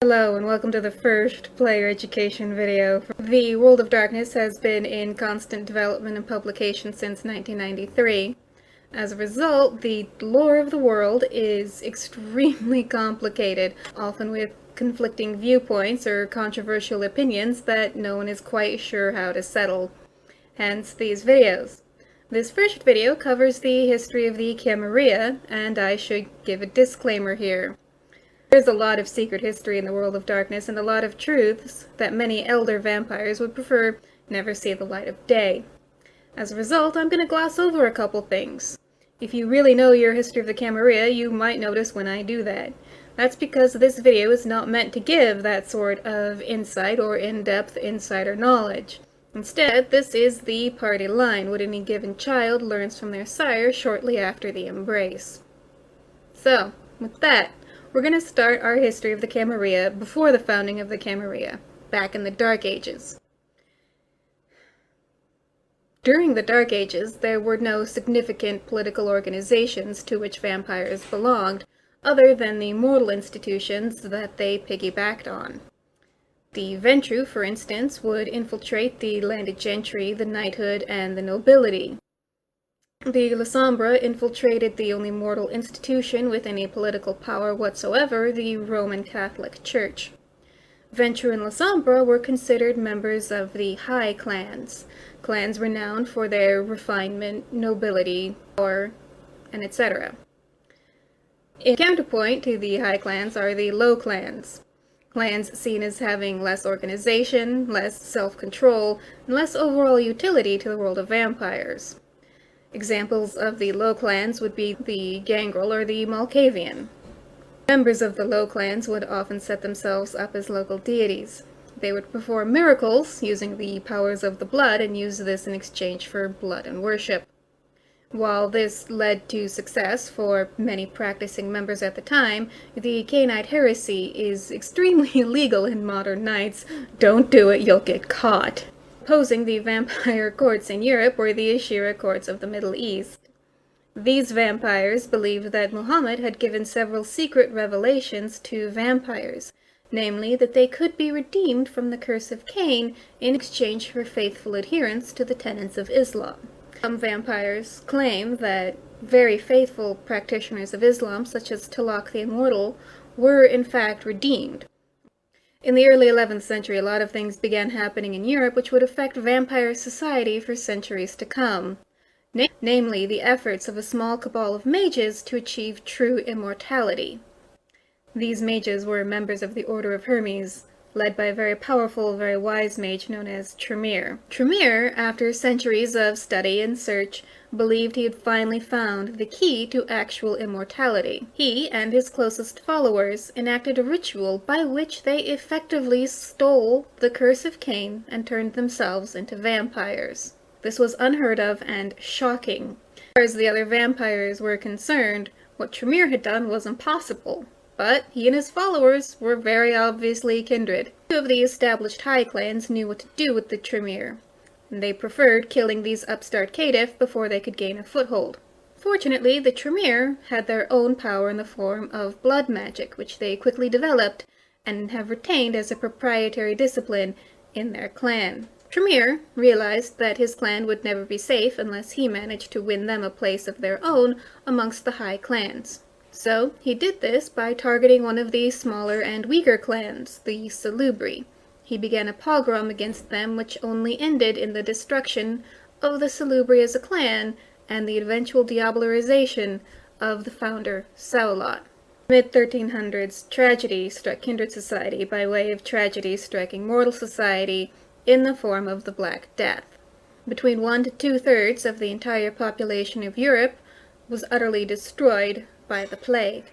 Hello and welcome to the first player education video. The World of Darkness has been in constant development and publication since 1993. As a result, the lore of the world is extremely complicated, often with conflicting viewpoints or controversial opinions that no one is quite sure how to settle. Hence these videos. This first video covers the history of the Camarilla, and I should give a disclaimer here. There's a lot of secret history in the World of Darkness and a lot of truths that many elder vampires would prefer never see the light of day. As a result, I'm going to gloss over a couple things. If you really know your history of the Camarilla, you might notice when I do that. That's because this video is not meant to give that sort of insight or in-depth insider knowledge. Instead, this is the party line, what any given child learns from their sire shortly after the embrace. So, with that, we're going to start our history of the Camarilla before the founding of the Camarilla, back in the Dark Ages. During the Dark Ages, there were no significant political organizations to which vampires belonged, other than the mortal institutions that they piggybacked on. The Ventru, for instance, would infiltrate the landed gentry, the knighthood, and the nobility. The La Sombra infiltrated the only mortal institution with any political power whatsoever, the Roman Catholic Church. Ventru and La Sombra were considered members of the high clans, clans renowned for their refinement, nobility, power, and etc. In counterpoint to the high clans are the low clans, clans seen as having less organization, less self-control, and less overall utility to the world of vampires. Examples of the low clans would be the Gangrel or the Malkavian. Members of the low clans would often set themselves up as local deities. They would perform miracles using the powers of the blood and use this in exchange for blood and worship. While this led to success for many practicing members at the time, the Cainite heresy is extremely illegal in modern nights. Don't do it, you'll get caught. Opposing the vampire courts in Europe were the Ashira courts of the Middle East. These vampires believed that Muhammad had given several secret revelations to vampires, namely that they could be redeemed from the curse of Cain in exchange for faithful adherence to the tenets of Islam. Some vampires claim that very faithful practitioners of Islam, such as Talak the Immortal, were in fact redeemed. In the early 11th century, a lot of things began happening in Europe which would affect vampire society for centuries to come. Namely, the efforts of a small cabal of mages to achieve true immortality. These mages were members of the Order of Hermes, led by a very powerful, very wise mage known as Tremere. Tremere, after centuries of study and search, believed he had finally found the key to actual immortality. He and his closest followers enacted a ritual by which they effectively stole the curse of Cain and turned themselves into vampires. This was unheard of and shocking. As far as the other vampires were concerned, what Tremere had done was impossible. But he and his followers were very obviously kindred. Two of the established high clans knew what to do with the Tremere. They preferred killing these upstart caitiff before they could gain a foothold. Fortunately, the Tremere had their own power in the form of blood magic, which they quickly developed and have retained as a proprietary discipline in their clan. Tremere realized that his clan would never be safe unless he managed to win them a place of their own amongst the high clans. So he did this by targeting one of the smaller and weaker clans, the Salubri. He began a pogrom against them which only ended in the destruction of the Salubri as a clan and the eventual diablerization of the founder, Saulot. Mid-1300s, tragedy struck kindred society by way of tragedy striking mortal society in the form of the Black Death. Between 1 to 2/3 of the entire population of Europe was utterly destroyed by the plague.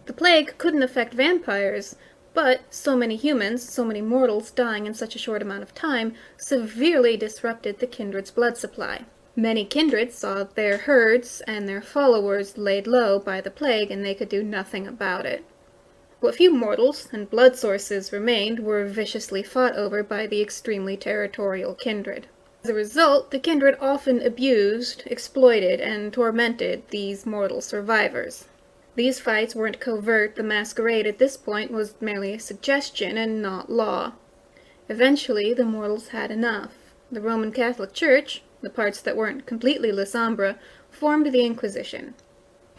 The plague couldn't affect vampires, but so many humans, so many mortals dying in such a short amount of time, severely disrupted the kindred's blood supply. Many kindreds saw their herds and their followers laid low by the plague, and they could do nothing about it. What few mortals and blood sources remained were viciously fought over by the extremely territorial kindred. As a result, the kindred often abused, exploited, and tormented these mortal survivors. These fights weren't covert. The Masquerade at this point was merely a suggestion and not law. Eventually, the mortals had enough. The Roman Catholic Church, the parts that weren't completely La Sombra, formed the Inquisition,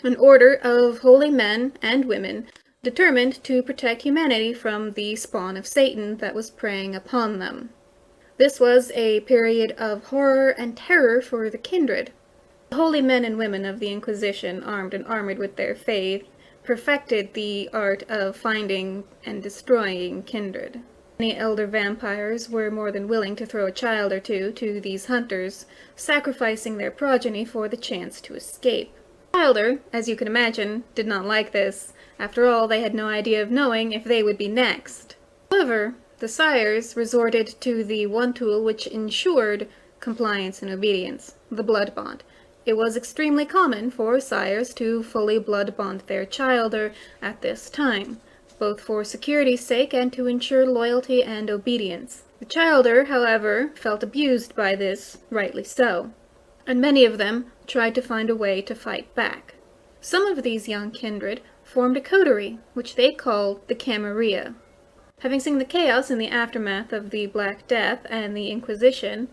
an order of holy men and women determined to protect humanity from the spawn of Satan that was preying upon them. This was a period of horror and terror for the kindred. The holy men and women of the Inquisition, armed and armored with their faith, perfected the art of finding and destroying kindred. Many elder vampires were more than willing to throw a child or two to these hunters, sacrificing their progeny for the chance to escape. The Wilder, as you can imagine, did not like this. After all, they had no idea of knowing if they would be next. However, the sires resorted to the one tool which ensured compliance and obedience, the blood bond. It was extremely common for sires to fully blood bond their childer at this time, both for security's sake and to ensure loyalty and obedience. The childer, however, felt abused by this, rightly so, and many of them tried to find a way to fight back. Some of these young kindred formed a coterie, which they called the Camarilla. Having seen the chaos in the aftermath of the Black Death and the Inquisition,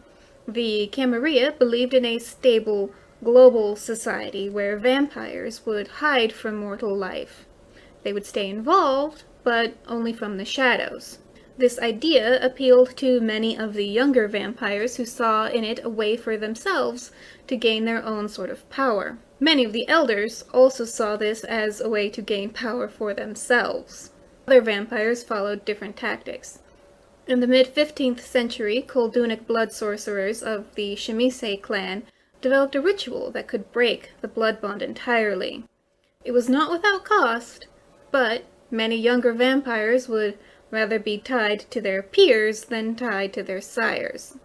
the Camarilla believed in a stable, global society where vampires would hide from mortal life. They would stay involved, but only from the shadows. This idea appealed to many of the younger vampires who saw in it a way for themselves to gain their own sort of power. Many of the elders also saw this as a way to gain power for themselves. Other vampires followed different tactics. In the mid-15th century, Koldunic blood sorcerers of the Chemise clan developed a ritual that could break the blood bond entirely. It was not without cost, but many younger vampires would rather be tied to their peers than tied to their sires.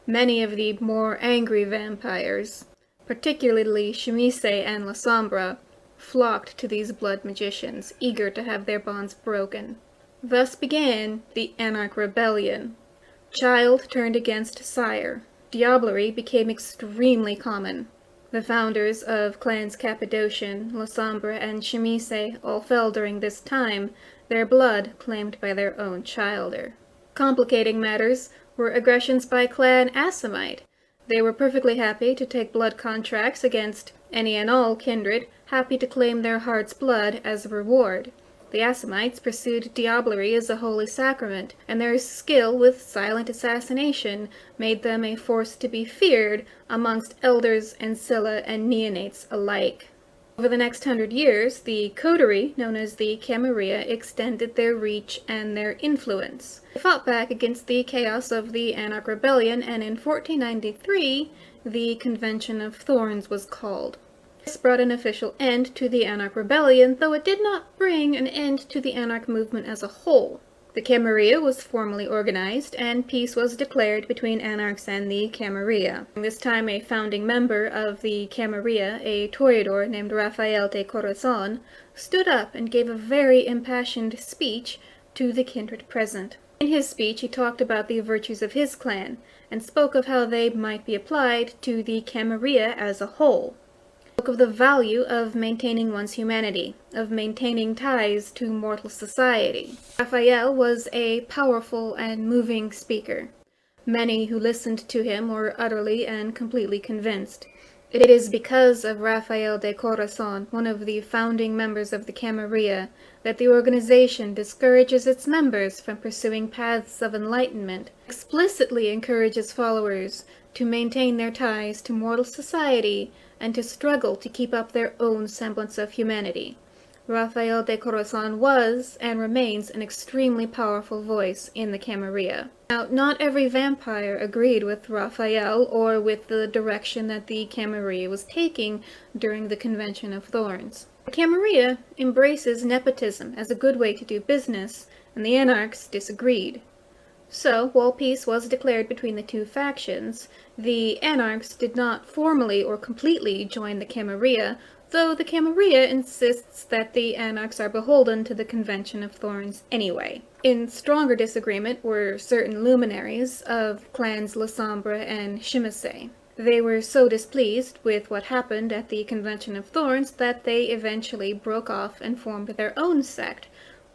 Many of the more angry vampires, particularly Chemise and La Sombra, flocked to these blood magicians, eager to have their bonds broken. Thus began the Anarch Rebellion. Child turned against sire. Diablerie became extremely common. The founders of clans Cappadocian, La Sombra, and Chemise all fell during this time, their blood claimed by their own childer. Complicating matters were aggressions by Clan Assamite. They were perfectly happy to take blood contracts against any and all kindred, happy to claim their heart's blood as a reward. The Assamites pursued diablerie as a holy sacrament, and their skill with silent assassination made them a force to be feared amongst elders, ancilla, and neonates alike. Over the next 100 years, the coterie, known as the Camarilla, extended their reach and their influence. They fought back against the chaos of the Anarch Rebellion, and in 1493, the Convention of Thorns was called. This brought an official end to the Anarch Rebellion, though it did not bring an end to the Anarch movement as a whole. The Camarilla was formally organized, and peace was declared between Anarchs and the Camarilla. This time, a founding member of the Camarilla, a toreador named Rafael de Corazon, stood up and gave a very impassioned speech to the kindred present. In his speech, he talked about the virtues of his clan, and spoke of how they might be applied to the Camarilla as a whole. Spoke of the value of maintaining one's humanity, of maintaining ties to mortal society. Raphael was a powerful and moving speaker. Many who listened to him were utterly and completely convinced. It is because of Rafael de Corazon, one of the founding members of the Camarilla, that the organization discourages its members from pursuing paths of enlightenment, explicitly encourages followers to maintain their ties to mortal society and to struggle to keep up their own semblance of humanity. Rafael de Corazon was, and remains, an extremely powerful voice in the Camarilla. Now, not every vampire agreed with Raphael or with the direction that the Camarilla was taking during the Convention of Thorns. The Camarilla embraces nepotism as a good way to do business, and the Anarchs disagreed. So, while peace was declared between the two factions, the Anarchs did not formally or completely join the Camarilla, though the Camarilla insists that the Anarchs are beholden to the Convention of Thorns anyway. In stronger disagreement were certain luminaries of clans La Sombra and Chemise. They were so displeased with what happened at the Convention of Thorns that they eventually broke off and formed their own sect,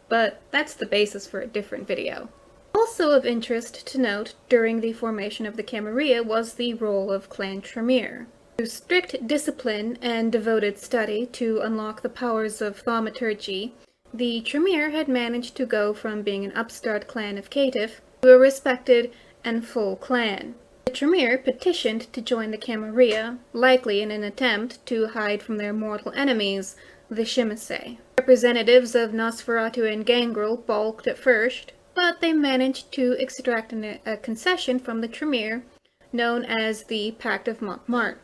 but that's the basis for a different video. Also of interest to note during the formation of the Camarilla was the role of Clan Tremere. Through strict discipline and devoted study to unlock the powers of thaumaturgy, the Tremere had managed to go from being an upstart clan of caitiff to a respected and full clan. The Tremere petitioned to join the Camarilla, likely in an attempt to hide from their mortal enemies, the Shimase. Representatives of Nosferatu and Gangrel balked at first, but they managed to extract a concession from the Tremere, known as the Pact of Montmartre.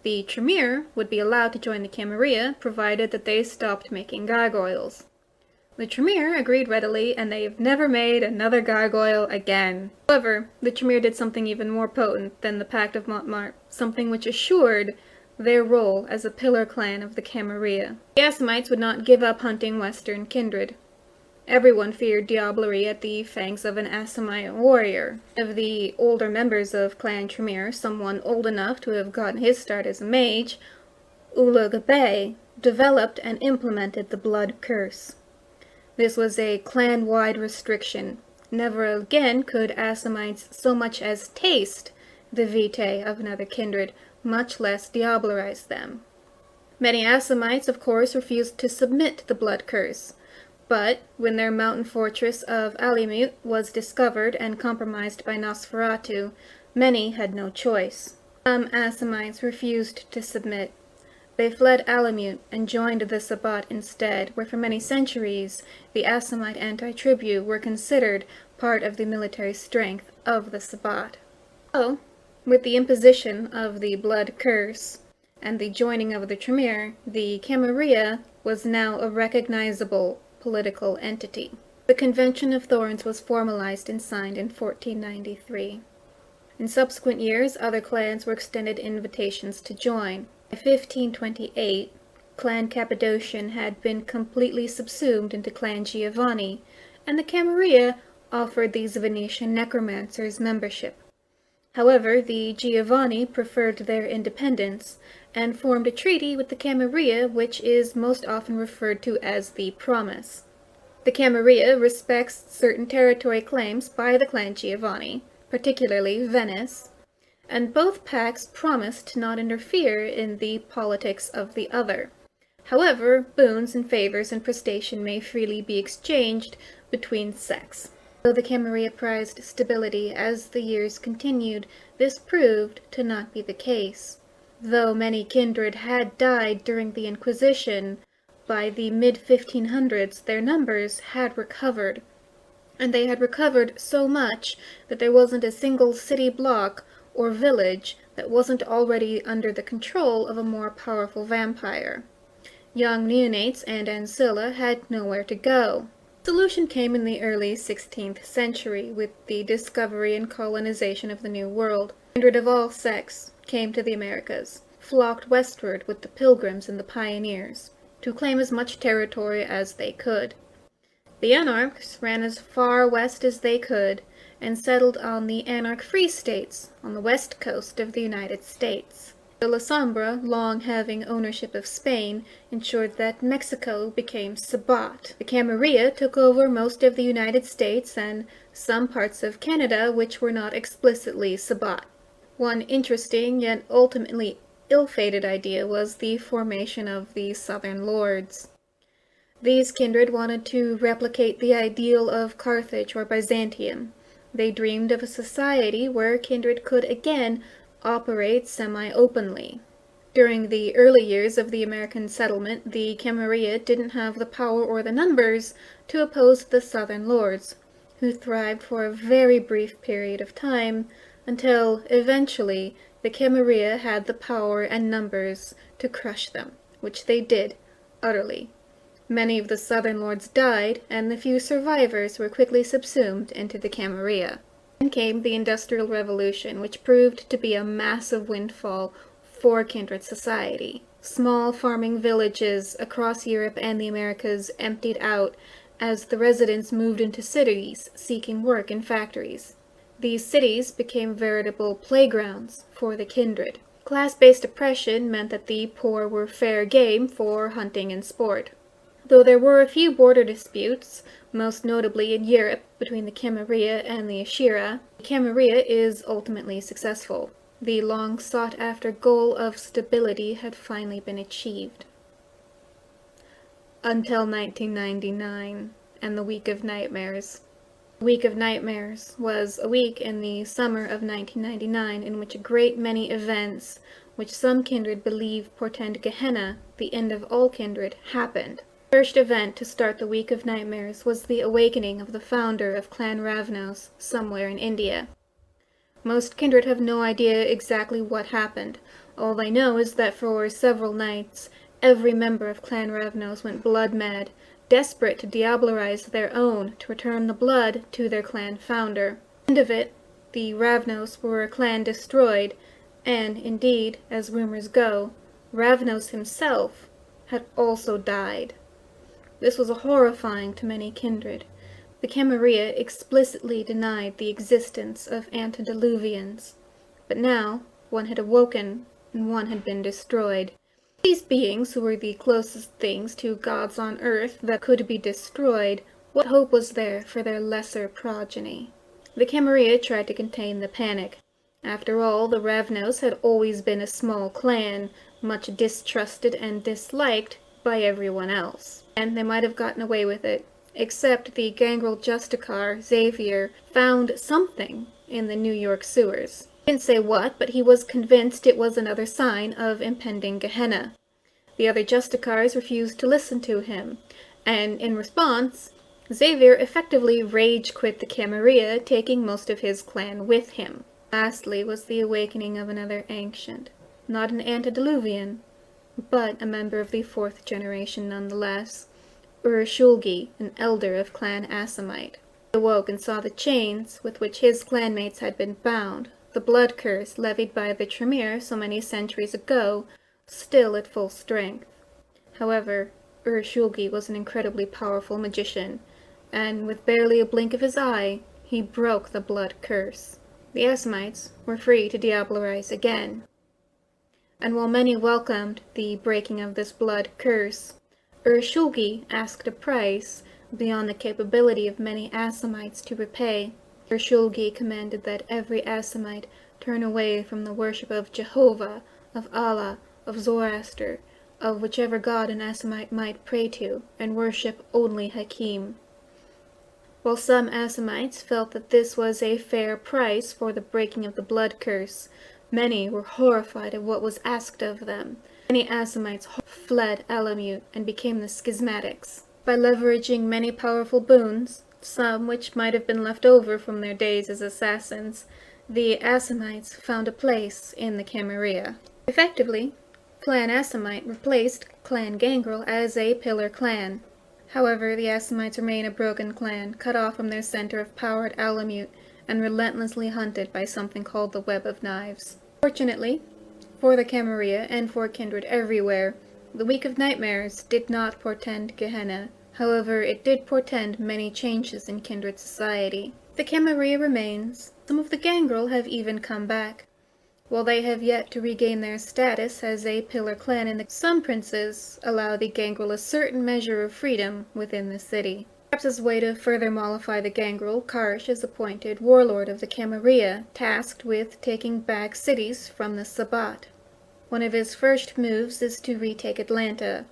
The Tremere would be allowed to join the Camarilla, provided that they stopped making gargoyles. The Tremere agreed readily, and they have never made another gargoyle again. However, the Tremere did something even more potent than the Pact of Montmartre, something which assured their role as a pillar clan of the Camarilla. The Assamites would not give up hunting Western kindred. Everyone feared diablerie at the fangs of an Assamite warrior. Of the older members of Clan Tremere, someone old enough to have gotten his start as a mage, Ulugabay, developed and implemented the blood curse. This was a clan-wide restriction. Never again could Assamites so much as taste the vitae of another kindred, much less diablerize them. Many Assamites, of course, refused to submit to the blood curse, but when their mountain fortress of Alimut was discovered and compromised by Nosferatu, many had no choice. Some Assamites refused to submit. They fled Alimut and joined the Sabbat instead, where for many centuries the Assamite anti-tribu were considered part of the military strength of the Sabbat. So, with the imposition of the blood curse and the joining of the Tremere, the Camarilla was now a recognizable political entity. The Convention of Thorns was formalized and signed in 1493. In subsequent years, other clans were extended invitations to join. By 1528, Clan Cappadocian had been completely subsumed into Clan Giovanni, and the Camarilla offered these Venetian necromancers membership. However, the Giovanni preferred their independence and formed a treaty with the Camarilla, which is most often referred to as the Promise. The Camarilla respects certain territory claims by the Clan Giovanni, particularly Venice, and both pacts promise to not interfere in the politics of the other. However, boons and favors and prestation may freely be exchanged between sects. Though the Camarilla prized stability as the years continued, this proved to not be the case. Though many kindred had died during the Inquisition, by the mid-1500s their numbers had recovered. And they had recovered so much that there wasn't a single city block or village that wasn't already under the control of a more powerful vampire. Young neonates and ancilla had nowhere to go. The solution came in the early 16th century with the discovery and colonization of the New World. Kindred of all sects came to the Americas, flocked westward with the Pilgrims and the Pioneers, to claim as much territory as they could. The Anarchs ran as far west as they could, and settled on the Anarch-Free States on the west coast of the United States. The La Sombra, long having ownership of Spain, ensured that Mexico became Sabbat. The Camarilla took over most of the United States and some parts of Canada which were not explicitly Sabbat. One interesting yet ultimately ill-fated idea was the formation of the Southern Lords. These kindred wanted to replicate the ideal of Carthage or Byzantium. They dreamed of a society where kindred could again operate semi-openly. During the early years of the American settlement, the Camarilla didn't have the power or the numbers to oppose the Southern Lords, who thrived for a very brief period of time, until eventually the Camarilla had the power and numbers to crush them, which they did, utterly. Many of the Southern Lords died, and the few survivors were quickly subsumed into the Camarilla. Then came the Industrial Revolution, which proved to be a massive windfall for kindred society. Small farming villages across Europe and the Americas emptied out as the residents moved into cities seeking work in factories. These cities became veritable playgrounds for the kindred. Class-based oppression meant that the poor were fair game for hunting and sport. Though there were a few border disputes, most notably in Europe between the Camarilla and the Ashira, the Camarilla is ultimately successful. The long sought-after goal of stability had finally been achieved. Until 1999, and the Week of Nightmares. The Week of Nightmares was a week in the summer of 1999 in which a great many events, which some kindred believe portend Gehenna, the end of all kindred, happened. The first event to start the Week of Nightmares was the awakening of the founder of Clan Ravnos somewhere in India. Most kindred have no idea exactly what happened. All they know is that for several nights, every member of Clan Ravnos went blood mad, desperate to diablerize their own, to return the blood to their clan founder. At the end of it, the Ravnos were a clan destroyed, and indeed, as rumors go, Ravnos himself had also died. This was horrifying to many kindred. The Camarilla explicitly denied the existence of antediluvians, but now one had awoken and one had been destroyed. These beings, who were the closest things to gods on earth that could be destroyed, what hope was there for their lesser progeny? The Camarilla tried to contain the panic. After all, the Ravnos had always been a small clan, much distrusted and disliked by everyone else. And they might have gotten away with it, except the gangrel Justicar, Xavier, found something in the New York sewers. He didn't say what, but he was convinced it was another sign of impending Gehenna. The other Justicars refused to listen to him, and in response, Xavier effectively rage-quit the Camarilla, taking most of his clan with him. Lastly was the awakening of another ancient, not an antediluvian, but a member of the fourth generation nonetheless, Ur-Shulgi, an elder of Clan Assamite. He awoke and saw the chains with which his clanmates had been bound, the blood curse levied by the Tremere so many centuries ago, still at full strength. However, Ur-Shulgi was an incredibly powerful magician, and with barely a blink of his eye, he broke the blood curse. The Assamites were free to diablerize again. And while many welcomed the breaking of this blood curse, Ur-Shulgi asked a price beyond the capability of many Assamites to repay. Ur-Shulgi commanded that every Assamite turn away from the worship of Jehovah, of Allah, of Zoroaster, of whichever god an Assamite might pray to, and worship only Hakim. While some Assamites felt that this was a fair price for the breaking of the blood curse, many were horrified at what was asked of them. Many Assamites fled Alamut and became the schismatics. By leveraging many powerful boons, some which might have been left over from their days as assassins, the Assamites found a place in the Camarilla. Effectively, Clan Assamite replaced Clan Gangrel as a pillar clan. However, the Assamites remain a broken clan, cut off from their center of power at Alamut, and relentlessly hunted by something called the Web of Knives. Fortunately, for the Camarilla and for kindred everywhere, the Week of Nightmares did not portend Gehenna. However, it did portend many changes in kindred society. The Camarilla remains. Some of the Gangrel have even come back. While they have yet to regain their status as a pillar clan, some princes allow the Gangrel a certain measure of freedom within the city. Perhaps as a way to further mollify the Gangrel, Karsh is appointed warlord of the Camarilla, tasked with taking back cities from the Sabbat. One of his first moves is to retake Atlanta.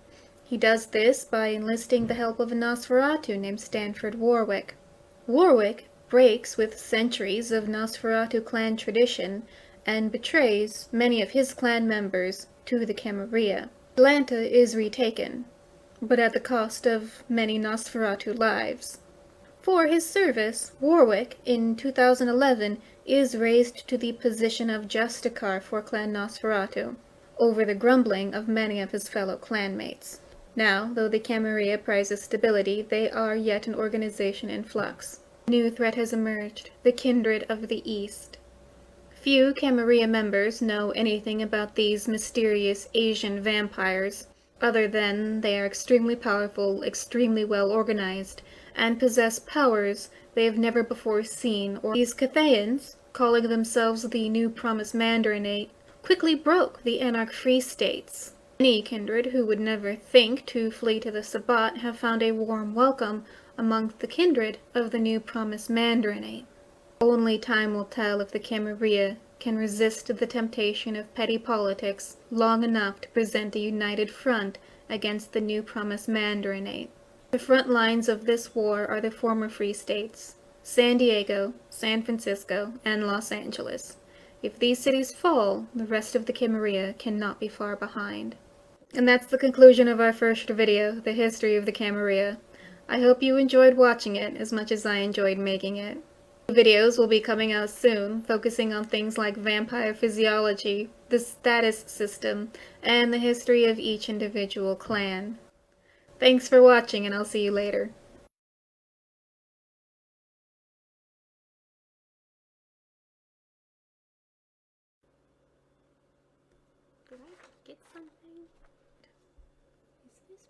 He does this by enlisting the help of a Nosferatu named Stanford Warwick. Warwick breaks with centuries of Nosferatu clan tradition and betrays many of his clan members to the Camarilla. Atlanta is retaken, but at the cost of many Nosferatu lives. For his service, Warwick, in 2011, is raised to the position of Justicar for Clan Nosferatu, over the grumbling of many of his fellow clanmates. Now, though the Camarilla prizes stability, they are yet an organization in flux. A new threat has emerged, the Kindred of the East. Few Camarilla members know anything about these mysterious Asian vampires, other than they are extremely powerful, extremely well organized, and possess powers they have never before seen. Or these Cathayans, calling themselves the New Promise Mandarinate, quickly broke the anarch free states. Many kindred who would never think to flee to the Sabbat have found a warm welcome among the kindred of the New Promise Mandarinate. Only time will tell if the Camarilla can resist the temptation of petty politics long enough to present a united front against the New Promise Mandarinate. The front lines of this war are the former Free States, San Diego, San Francisco, and Los Angeles. If these cities fall, the rest of the Camarilla cannot be far behind. And that's the conclusion of our first video, the history of the Camarilla. I hope you enjoyed watching it as much as I enjoyed making it. Videos will be coming out soon, focusing on things like vampire physiology, the status system, and the history of each individual clan. Thanks for watching, and I'll see you later. Did I get something? Is this...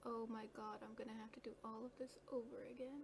Oh my god, I'm gonna have to do all of this over again.